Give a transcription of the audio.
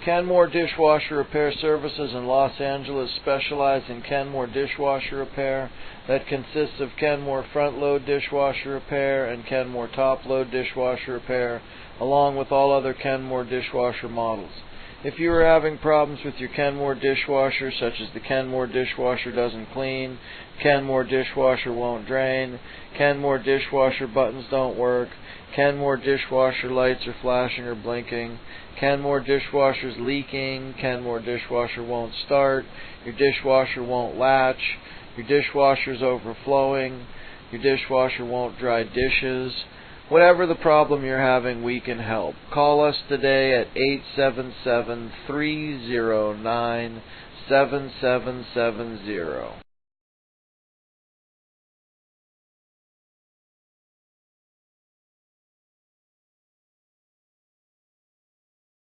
Kenmore Dishwasher Repair Services in Los Angeles specialize in Kenmore dishwasher repair that consists of Kenmore front load dishwasher repair and Kenmore top load dishwasher repair, along with all other Kenmore dishwasher models. If you are having problems with your Kenmore dishwasher, such as the Kenmore dishwasher doesn't clean, Kenmore dishwasher won't drain, Kenmore dishwasher buttons don't work, Kenmore dishwasher lights are flashing or blinking, Kenmore dishwasher's leaking, Kenmore dishwasher won't start, your dishwasher won't latch, your dishwasher's overflowing, your dishwasher won't dry dishes. Whatever the problem you're having, we can help. Call us today at 877-309-7770.